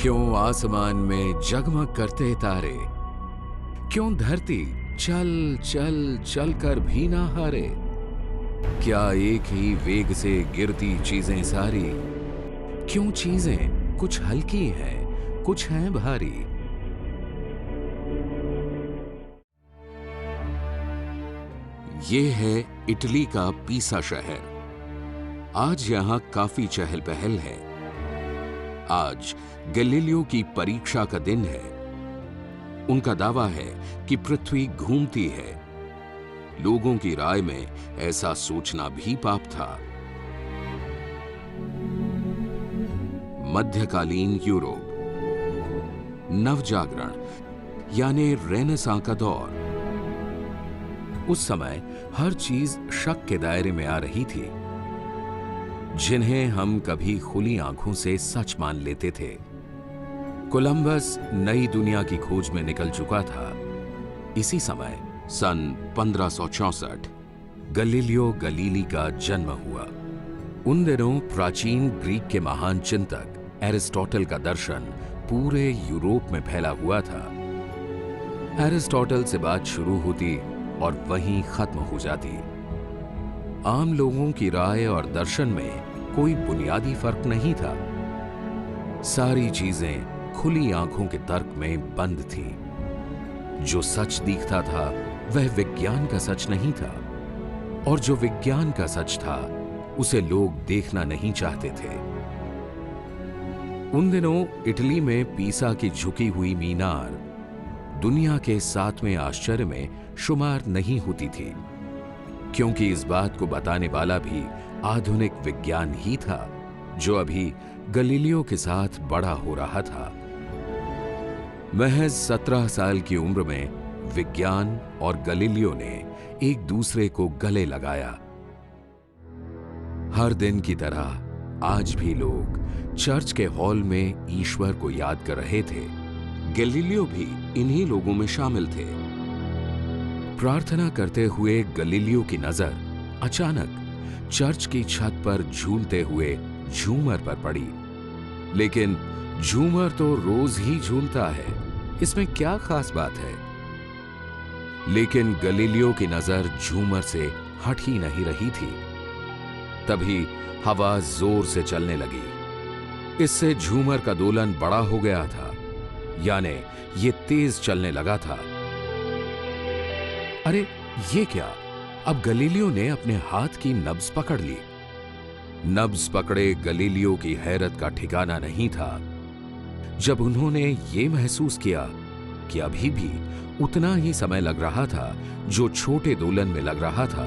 क्यों आसमान में जगमग करते तारे, क्यों धरती चल चल चल कर भी ना हारे। क्या एक ही वेग से गिरती चीजें सारी, क्यों चीजें कुछ हल्की हैं कुछ हैं भारी। ये है इटली का पीसा शहर। आज यहां काफी चहल पहल है। आज गैलीलियो की परीक्षा का दिन है। उनका दावा है कि पृथ्वी घूमती है। लोगों की राय में ऐसा सोचना भी पाप था। मध्यकालीन यूरोप, नवजागरण यानी रेनेसां का दौर। उस समय हर चीज शक के दायरे में आ रही थी। जिन्हें हम कभी खुली आंखों से सच मान लेते थे। कोलंबस नई दुनिया की खोज में निकल चुका था। इसी समय सन 1564 गैलीलियो गलीली का जन्म हुआ। उन दिनों प्राचीन ग्रीक के महान चिंतक एरिस्टोटल का दर्शन पूरे यूरोप में फैला हुआ था। एरिस्टोटल से बात शुरू होती और वहीं खत्म हो जाती। आम लोगों की राय और दर्शन में कोई बुनियादी फर्क नहीं था। सारी चीजें खुली आंखों के तर्क में बंद थी। जो सच दिखता था वह विज्ञान का सच नहीं था, और जो विज्ञान का सच था उसे लोग देखना नहीं चाहते थे। उन दिनों इटली में पीसा की झुकी हुई मीनार दुनिया के 7वें आश्चर्य में शुमार नहीं होती थी, क्योंकि इस बात को बताने वाला भी आधुनिक विज्ञान ही था, जो अभी गैलीलियो के साथ बड़ा हो रहा था। महज 17 साल की उम्र में विज्ञान और गैलीलियो ने एक दूसरे को गले लगाया। हर दिन की तरह आज भी लोग चर्च के हॉल में ईश्वर को याद कर रहे थे। गैलीलियो भी इन्हीं लोगों में शामिल थे। प्रार्थना करते हुए गैलीलियो की नजर अचानक चर्च की छत पर झूलते हुए झूमर पर पड़ी। लेकिन झूमर तो रोज ही झूलता है, इसमें क्या खास बात है। लेकिन गैलीलियो की नजर झूमर से हट ही नहीं रही थी। तभी हवा जोर से चलने लगी। इससे झूमर का दोलन बड़ा हो गया था, यानी ये तेज चलने लगा था। अरे ये क्या! अब गैलीलियो ने अपने हाथ की नब्ज पकड़ ली। नब्ज पकड़े गैलीलियो की हैरत का ठिकाना नहीं था जब उन्होंने ये महसूस किया कि अभी भी उतना ही समय लग रहा था जो छोटे दोलन में लग रहा था।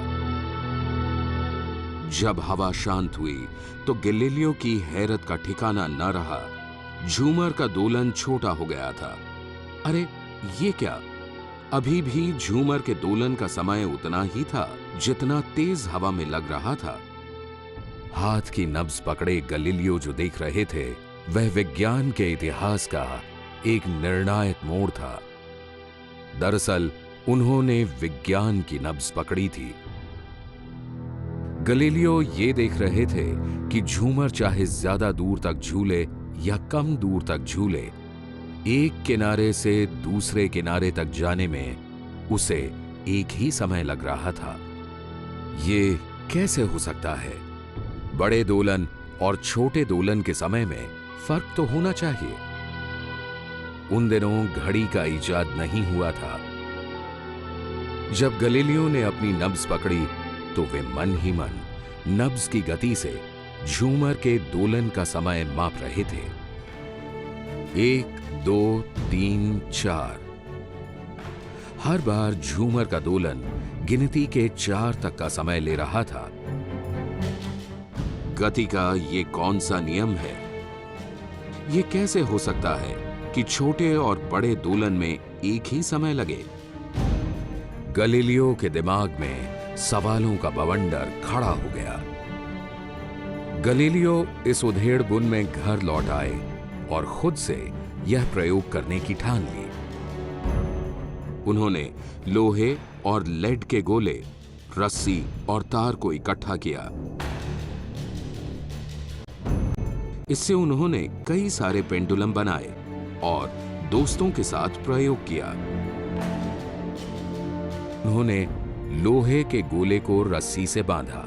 जब हवा शांत हुई तो गैलीलियो की हैरत का ठिकाना न रहा। झूमर का दोलन छोटा हो गया था। अरे ये क्या! अभी भी झूमर के दोलन का समय उतना ही था जितना तेज हवा में लग रहा था। हाथ की नब्ज पकड़े गैलीलियो जो देख रहे थे वह विज्ञान के इतिहास का एक निर्णायक मोड़ था। दरअसल उन्होंने विज्ञान की नब्ज पकड़ी थी। गैलीलियो ये देख रहे थे कि झूमर चाहे ज्यादा दूर तक झूले या कम दूर तक झूले, एक किनारे से दूसरे किनारे तक जाने में उसे एक ही समय लग रहा था। ये कैसे हो सकता है? बड़े दोलन और छोटे दोलन के समय में फर्क तो होना चाहिए। उन दिनों घड़ी का इजाद नहीं हुआ था। जब गैलीलियो ने अपनी नब्ज पकड़ी तो वे मन ही मन नब्ज की गति से झूमर के दोलन का समय माप रहे थे। 1, 2, 3, 4। हर बार झूमर का दोलन गिनती के 4 तक का समय ले रहा था। गति का ये कौन सा नियम है? ये कैसे हो सकता है कि छोटे और बड़े दोलन में एक ही समय लगे? गैलीलियो के दिमाग में सवालों का बवंडर खड़ा हो गया। गैलीलियो इस उधेड़ बुन में घर लौट आए और खुद से यह प्रयोग करने की ठान ली। उन्होंने लोहे और लेड के गोले, रस्सी और तार को इकट्ठा किया। इससे उन्होंने कई सारे पेंडुलम बनाए और दोस्तों के साथ प्रयोग किया। उन्होंने लोहे के गोले को रस्सी से बांधा।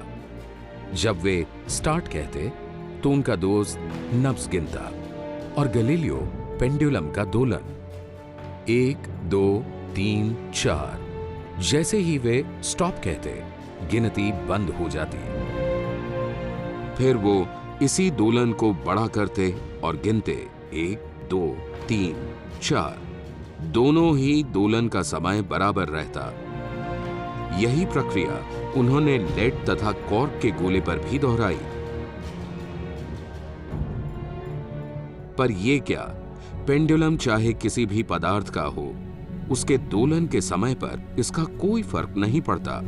जब वे स्टार्ट कहते तो उनका दोस्त नब्ज गिनता और गैलीलियो पेंडुलम का दोलन 1, 2, 3, 4। जैसे ही वे स्टॉप कहते गिनती बंद हो जाती। फिर वो इसी दोलन को बड़ा करते और गिनते 1, 2, 3, 4। दोनों ही दोलन का समय बराबर रहता। यही प्रक्रिया उन्होंने लेड तथा कॉर्क के गोले पर भी दोहराई। पर यह क्या, पेंडुलम चाहे किसी भी पदार्थ का हो, उसके दोलन के समय पर इसका कोई फर्क नहीं पड़ता।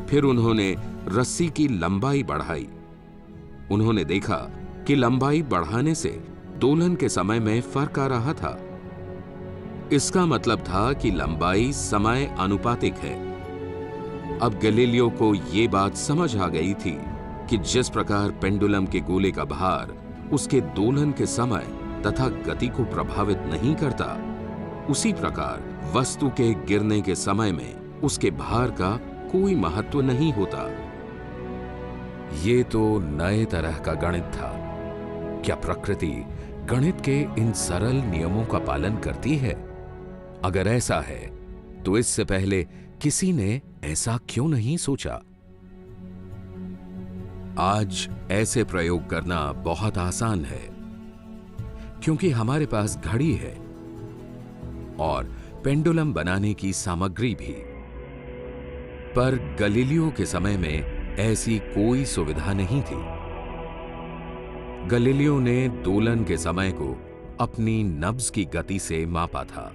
फिर उन्होंने रस्सी की लंबाई बढ़ाई। उन्होंने देखा कि लंबाई बढ़ाने से दोलन के समय में फर्क आ रहा था। इसका मतलब था कि लंबाई समय अनुपातिक है। अब गैलीलियो को यह बात समझ आ गई थी कि जिस प्रकार पेंडुलम के गोले का भार उसके दोलन के समय तथा गति को प्रभावित नहीं करता, उसी प्रकार वस्तु के गिरने के समय में उसके भार का कोई महत्व नहीं होता। ये तो नए तरह का गणित था। क्या प्रकृति गणित के इन सरल नियमों का पालन करती है? अगर ऐसा है तो इससे पहले किसी ने ऐसा क्यों नहीं सोचा? आज ऐसे प्रयोग करना बहुत आसान है क्योंकि हमारे पास घड़ी है और पेंडुलम बनाने की सामग्री भी। पर गैलीलियो के समय में ऐसी कोई सुविधा नहीं थी। गैलीलियो ने दोलन के समय को अपनी नब्ज की गति से मापा था।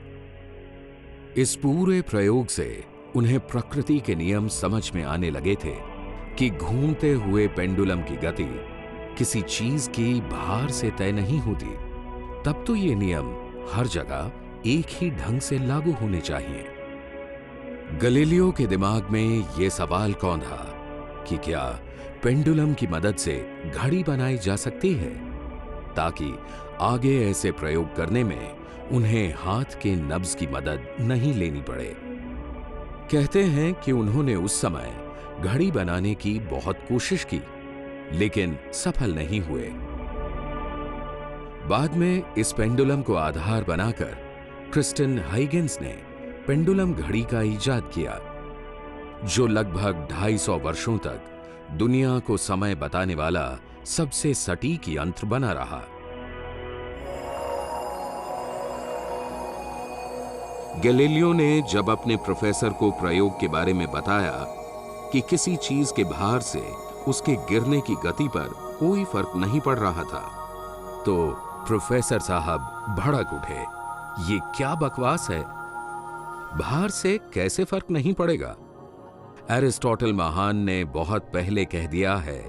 इस पूरे प्रयोग से उन्हें प्रकृति के नियम समझ में आने लगे थे कि घूमते हुए पेंडुलम की गति किसी चीज की भार से तय नहीं होती। तब तो ये नियम हर जगह एक ही ढंग से लागू होने चाहिए। गैलीलियो के दिमाग में यह सवाल कौंधा कि क्या पेंडुलम की मदद से घड़ी बनाई जा सकती है, ताकि आगे ऐसे प्रयोग करने में उन्हें हाथ के नब्ज की मदद नहीं लेनी पड़े। कहते हैं कि उन्होंने उस समय घड़ी बनाने की बहुत कोशिश की, लेकिन सफल नहीं हुए। बाद में इस पेंडुलम को आधार बनाकर क्रिस्टियन हाइगेंस ने पेंडुलम घड़ी का इजाद किया, जो लगभग 250 वर्षों तक दुनिया को समय बताने वाला सबसे सटीक यंत्र बना रहा। गैलीलियो ने जब अपने प्रोफेसर को प्रयोग के बारे में बताया कि किसी चीज के भार से उसके गिरने की गति पर कोई फर्क नहीं पड़ रहा था, तो प्रोफेसर साहब भड़क उठे। ये क्या बकवास है? भार से कैसे फर्क नहीं पड़ेगा? एरिस्टोटल महान ने बहुत पहले कह दिया है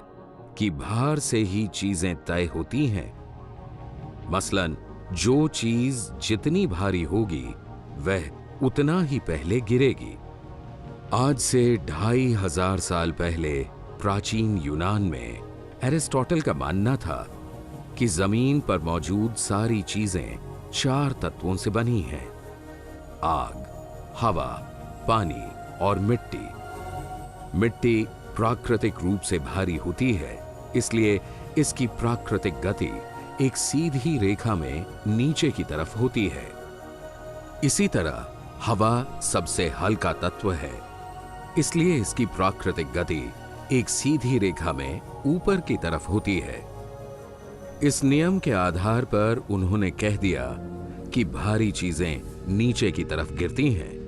कि भार से ही चीजें तय होती हैं। मसलन जो चीज जितनी भारी होगी वह उतना ही पहले गिरेगी। आज से 2500 साल पहले प्राचीन यूनान में एरिस्टोटल का मानना था कि जमीन पर मौजूद सारी चीजें 4 तत्वों से बनी हैं: आग, हवा, पानी और मिट्टी। मिट्टी प्राकृतिक रूप से भारी होती है, इसलिए इसकी प्राकृतिक गति एक सीधी रेखा में नीचे की तरफ होती है। इसी तरह हवा सबसे हल्का तत्व है, इसलिए इसकी प्राकृतिक गति एक सीधी रेखा में ऊपर की तरफ होती है। इस नियम के आधार पर उन्होंने कह दिया कि भारी चीजें नीचे की तरफ गिरती हैं।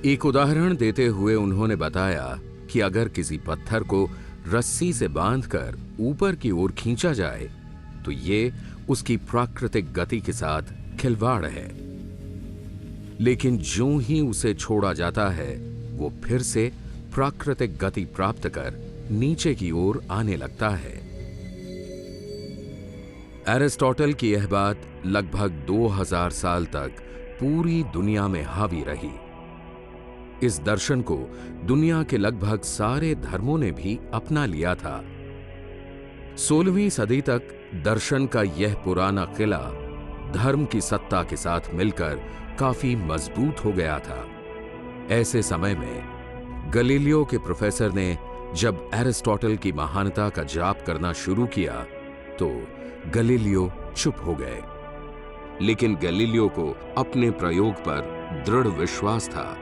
एक उदाहरण देते हुए उन्होंने बताया कि अगर किसी पत्थर को रस्सी से बांधकर ऊपर की ओर खींचा जाए तो ये उसकी प्राकृतिक गति के साथ खिलवाड़ है, लेकिन ज्यों ही उसे छोड़ा जाता है वो फिर से प्राकृतिक गति प्राप्त कर नीचे की ओर आने लगता है। एरिस्टोटल की यह बात लगभग 2000 साल तक पूरी दुनिया में हावी रही। इस दर्शन को दुनिया के लगभग सारे धर्मों ने भी अपना लिया था। 16वीं सदी तक दर्शन का यह पुराना किला धर्म की सत्ता के साथ मिलकर काफी मजबूत हो गया था। ऐसे समय में गलीलियो के प्रोफेसर ने जब एरिस्टोटल की महानता का जाप करना शुरू किया तो गलीलियो चुप हो गए। लेकिन गलीलियो को अपने प्रयोग पर दृढ़ विश्वास था।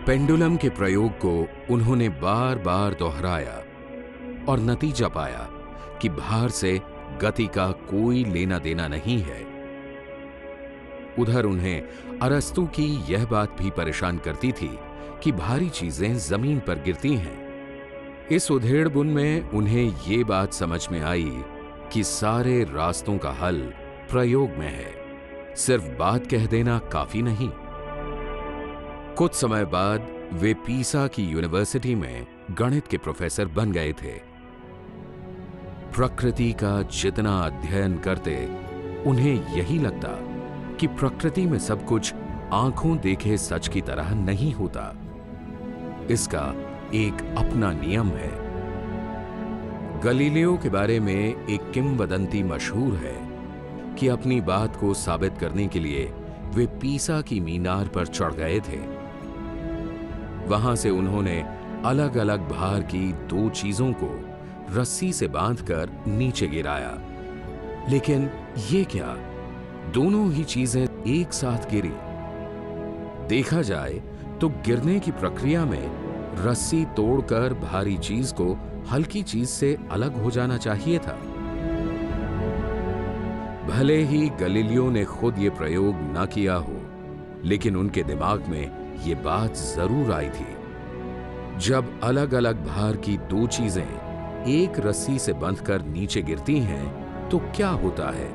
पेंडुलम के प्रयोग को उन्होंने बार बार दोहराया और नतीजा पाया कि भार से गति का कोई लेना देना नहीं है। उधर उन्हें अरस्तु की यह बात भी परेशान करती थी कि भारी चीजें जमीन पर गिरती हैं। इस उधेड़बुन में उन्हें ये बात समझ में आई कि सारे रास्तों का हल प्रयोग में है, सिर्फ बात कह देना काफी नहीं। कुछ समय बाद वे पीसा की यूनिवर्सिटी में गणित के प्रोफेसर बन गए थे। प्रकृति का जितना अध्ययन करते उन्हें यही लगता कि प्रकृति में सब कुछ आंखों देखे सच की तरह नहीं होता। इसका एक अपना नियम है। गलीलियो के बारे में एक किंवदंती मशहूर है कि अपनी बात को साबित करने के लिए वे पीसा की मीनार पर चढ़ गए थे। वहां से उन्होंने अलग अलग भार की दो चीजों को रस्सी से बांधकर नीचे गिराया। लेकिन ये क्या, दोनों ही चीजें एक साथ गिरी। देखा जाए तो गिरने की प्रक्रिया में रस्सी तोड़कर भारी चीज को हल्की चीज से अलग हो जाना चाहिए था। भले ही गलीलियो ने खुद ये प्रयोग ना किया हो, लेकिन उनके दिमाग में ये बात जरूर आई थी। जब अलग अलग भार की दो चीजें एक रस्सी से बंधकर नीचे गिरती हैं, तो क्या होता है?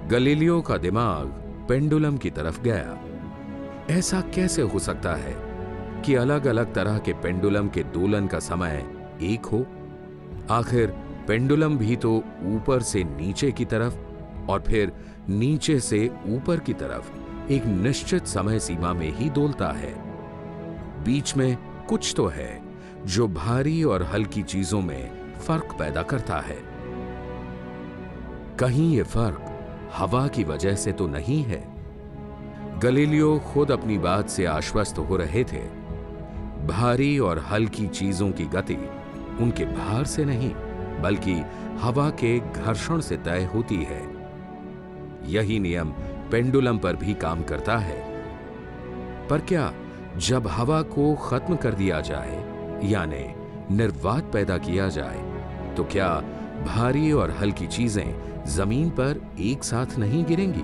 गलीलियो का दिमाग पेंडुलम की तरफ गया। ऐसा कैसे हो सकता है कि अलग अलग तरह के पेंडुलम के दोलन का समय एक हो? आखिर पेंडुलम भी तो ऊपर से नीचे की तरफ और फिर नीचे से ऊपर की तरफ एक निश्चित समय सीमा में ही डोलता है। बीच में कुछ तो है जो भारी और हल्की चीजों में फर्क पैदा करता है। कहीं ये फर्क हवा की वजह से तो नहीं है? गलीलियो खुद अपनी बात से आश्वस्त हो रहे थे। भारी और हल्की चीजों की गति उनके भार से नहीं, बल्कि हवा के घर्षण से तय होती है। यही नियम पेंडुलम पर भी काम करता है। पर क्या जब हवा को खत्म कर दिया जाए, यानी निर्वात पैदा किया जाए, तो क्या भारी और हल्की चीजें जमीन पर एक साथ नहीं गिरेंगी?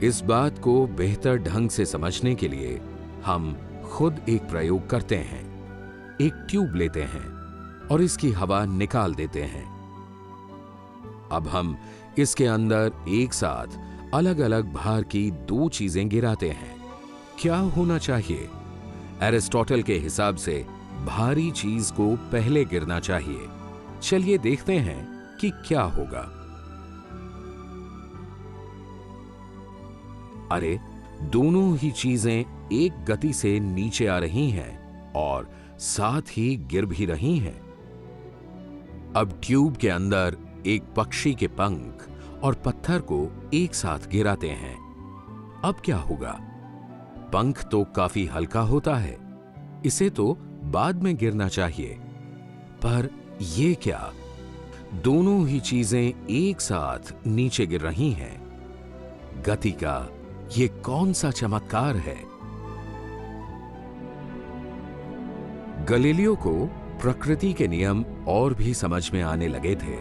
इस बात को बेहतर ढंग से समझने के लिए हम खुद एक प्रयोग करते हैं। एक ट्यूब लेते हैं और इसकी हवा निकाल देते हैं। अब हम इसके अंदर एक साथ अलग अलग भार की दो चीजें गिराते हैं। क्या होना चाहिए? एरिस्टोटल के हिसाब से भारी चीज को पहले गिरना चाहिए। चलिए देखते हैं कि क्या होगा। अरे, दोनों ही चीजें एक गति से नीचे आ रही हैं और साथ ही गिर भी रही हैं। अब ट्यूब के अंदर एक पक्षी के पंख और पत्थर को एक साथ गिराते हैं। अब क्या होगा? पंख तो काफी हल्का होता है, इसे तो बाद में गिरना चाहिए। पर ये क्या, दोनों ही चीजें एक साथ नीचे गिर रही हैं। गति का ये कौन सा चमत्कार है? गलीलियो को प्रकृति के नियम और भी समझ में आने लगे थे,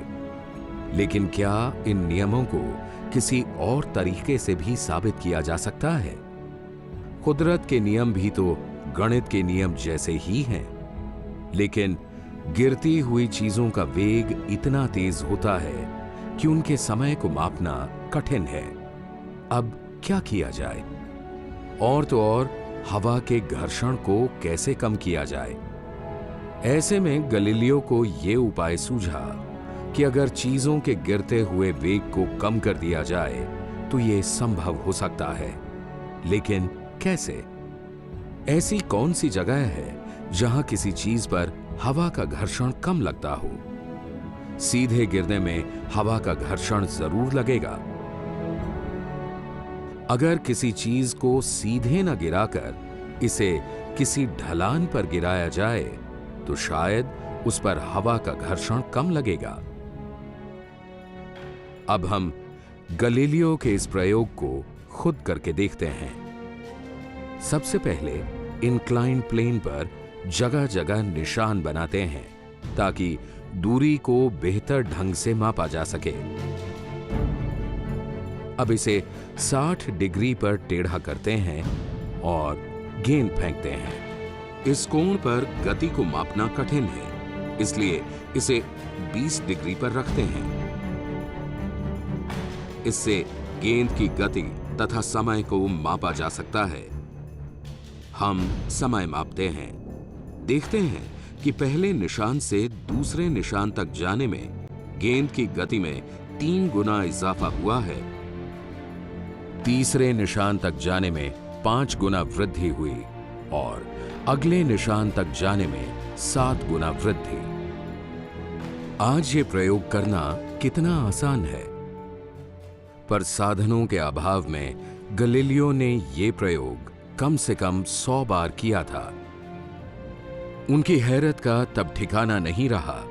लेकिन क्या इन नियमों को किसी और तरीके से भी साबित किया जा सकता है? कुदरत के नियम भी तो गणित के नियम जैसे ही हैं, लेकिन गिरती हुई चीजों का वेग इतना तेज होता है कि उनके समय को मापना कठिन है। अब क्या किया जाए? और तो और हवा के घर्षण को कैसे कम किया जाए? ऐसे में गलीलियो को यह उपाय सूझा कि अगर चीजों के गिरते हुए वेग को कम कर दिया जाए तो यह संभव हो सकता है। लेकिन कैसे? ऐसी कौन सी जगह है जहां किसी चीज पर हवा का घर्षण कम लगता हो। सीधे गिरने में हवा का घर्षण जरूर लगेगा। अगर किसी चीज को सीधे न गिराकर इसे किसी ढलान पर गिराया जाए तो शायद उस पर हवा का घर्षण कम लगेगा। अब हम गैलीलियो के इस प्रयोग को खुद करके देखते हैं। सबसे पहले इंक्लाइन प्लेन पर जगह जगह निशान बनाते हैं ताकि दूरी को बेहतर ढंग से मापा जा सके। अब इसे 60 डिग्री पर टेढ़ा करते हैं और गेंद फेंकते हैं। इस कोण पर गति को मापना कठिन है, इसलिए इसे 20 डिग्री पर रखते हैं। इससे गेंद की गति तथा समय को मापा जा सकता है। हम समय मापते हैं। देखते हैं कि पहले निशान से दूसरे निशान तक जाने में गेंद की गति में 3 गुना इजाफा हुआ है। तीसरे निशान तक जाने में 5 गुना वृद्धि हुई और अगले निशान तक जाने में 7 गुना वृद्धि। आज ये प्रयोग करना कितना आसान है, पर साधनों के अभाव में गैलीलियो ने ये प्रयोग कम से कम 100 बार किया था। उनकी हैरत का तब ठिकाना नहीं रहा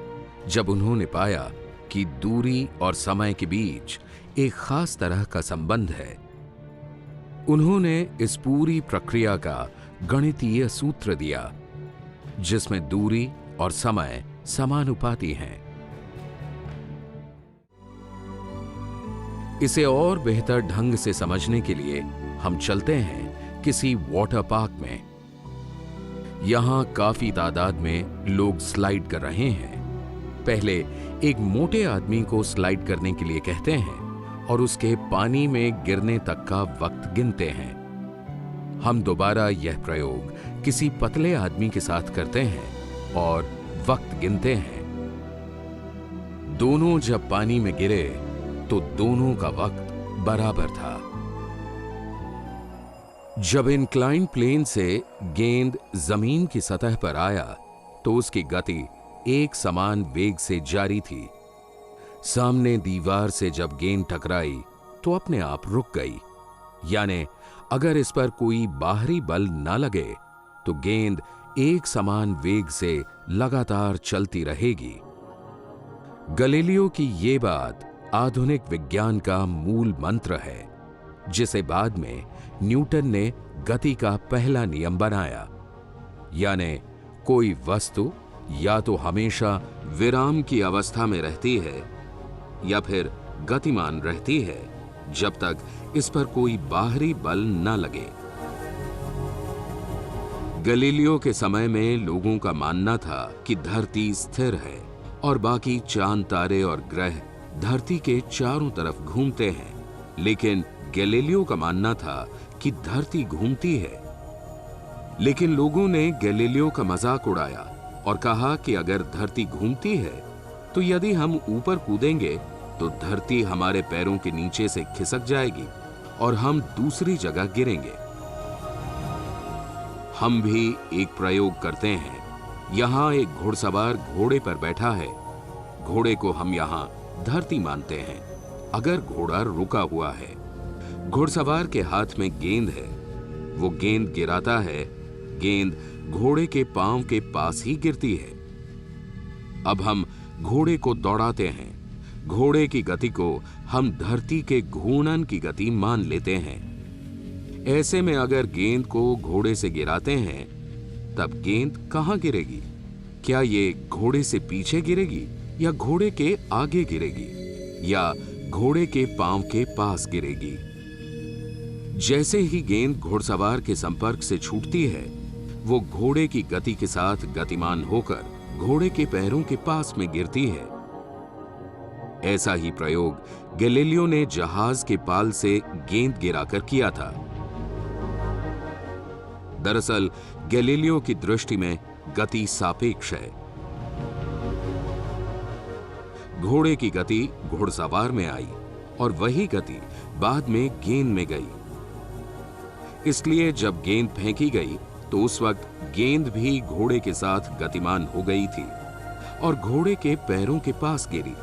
जब उन्होंने पाया कि दूरी और समय के बीच एक खास तरह का संबंध है। उन्होंने इस पूरी प्रक्रिया का गणितीय सूत्र दिया जिसमें दूरी और समय समानुपाती हैं। इसे और बेहतर ढंग से समझने के लिए हम चलते हैं किसी वाटर पार्क में। यहां काफी तादाद में लोग स्लाइड कर रहे हैं। पहले एक मोटे आदमी को स्लाइड करने के लिए कहते हैं और उसके पानी में गिरने तक का वक्त गिनते हैं। हम दोबारा यह प्रयोग किसी पतले आदमी के साथ करते हैं और वक्त गिनते हैं। दोनों जब पानी में गिरे तो दोनों का वक्त बराबर था। जब इंक्लाइन प्लेन से गेंद जमीन की सतह पर आया तो उसकी गति एक समान वेग से जारी थी। सामने दीवार से जब गेंद टकराई तो अपने आप रुक गई, यानी अगर इस पर कोई बाहरी बल न लगे तो गेंद एक समान वेग से लगातार चलती रहेगी। गैलीलियो की ये बात आधुनिक विज्ञान का मूल मंत्र है, जिसे बाद में न्यूटन ने गति का पहला नियम बनाया, यानी कोई वस्तु या तो हमेशा विराम की अवस्था में रहती है या फिर गतिमान रहती है जब तक इस पर कोई बाहरी बल न लगे। गैलीलियो के समय में लोगों का मानना था कि धरती स्थिर है और बाकी चांद, तारे और ग्रह धरती के चारों तरफ घूमते हैं, लेकिन गैलीलियो का मानना था कि धरती घूमती है। लेकिन लोगों ने गैलीलियो का मजाक उड़ाया और कहा कि अगर धरती घूमती है तो यदि हम ऊपर कूदेंगे तो धरती हमारे पैरों के नीचे से खिसक जाएगी और हम दूसरी जगह गिरेंगे। हम भी एक प्रयोग करते हैं। यहां एक घुड़सवार घोड़े पर बैठा है। घोड़े को हम यहां धरती मानते हैं। अगर घोड़ा रुका हुआ है, घुड़सवार के हाथ में गेंद है, वो गेंद गिराता है, गेंद घोड़े के पांव के पास ही गिरती है। अब हम घोड़े को दौड़ाते हैं। घोड़े की गति को हम धरती के घूर्णन की गति मान लेते हैं। ऐसे में अगर गेंद को घोड़े से गिराते हैं तब गेंद कहां गिरेगी? क्या ये घोड़े से पीछे गिरेगी या घोड़े के आगे गिरेगी या घोड़े के पांव के पास गिरेगी? जैसे ही गेंद घुड़सवार के संपर्क से छूटती है, वो घोड़े की गति के साथ गतिमान होकर घोड़े के पैरों के पास में गिरती है। ऐसा ही प्रयोग गैलीलियो ने जहाज के पाल से गेंद गिराकर किया था। दरअसल गैलीलियो की दृष्टि में गति सापेक्ष है। घोड़े की गति घुड़सवार में आई और वही गति बाद में गेंद में गई। इसलिए जब गेंद फेंकी गई तो उस वक्त गेंद भी घोड़े के साथ गतिमान हो गई थी और घोड़े के पैरों के पास गिरी।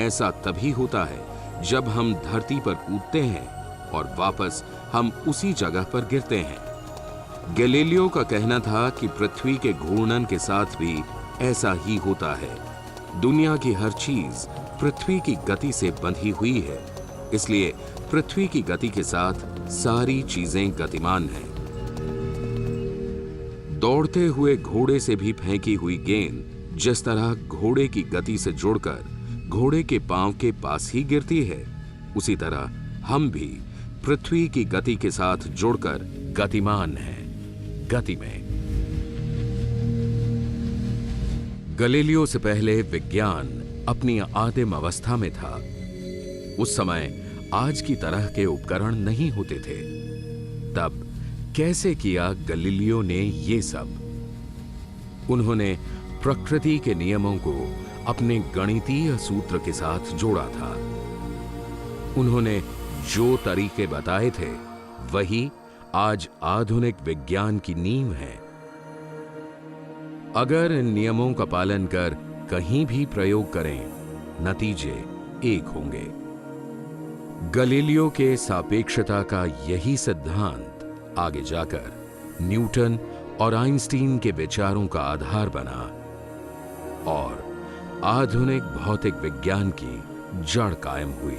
ऐसा तभी होता है जब हम धरती पर कूदते हैं और वापस हम उसी जगह पर गिरते हैं। गैलीलियो का कहना था कि पृथ्वी के घूर्णन के साथ भी ऐसा ही होता है। दुनिया की हर चीज पृथ्वी की गति से बंधी हुई है, इसलिए पृथ्वी की गति के साथ सारी चीजें गतिमान हैं। दौड़ते हुए घोड़े से भी फेंकी हुई गेंद जिस तरह घोड़े की गति से जुड़कर घोड़े के पांव के पास ही गिरती है, उसी तरह हम भी पृथ्वी की गति के साथ जुड़कर गतिमान हैं, गति में। गैलीलियो से पहले विज्ञान अपनी आदिम अवस्था में था। उस समय आज की तरह के उपकरण नहीं होते थे। तब कैसे किया गैलीलियो ने ये सब? उन्होंने प्रकृति के नियमों को अपने गणितीय सूत्र के साथ जोड़ा था। उन्होंने जो तरीके बताए थे वही आज आधुनिक विज्ञान की नींव है। अगर इन नियमों का पालन कर कहीं भी प्रयोग करें, नतीजे एक होंगे। गैलीलियो के सापेक्षता का यही सिद्धांत आगे जाकर न्यूटन और आइंस्टीन के विचारों का आधार बना और आधुनिक भौतिक विज्ञान की जड़ कायम हुई।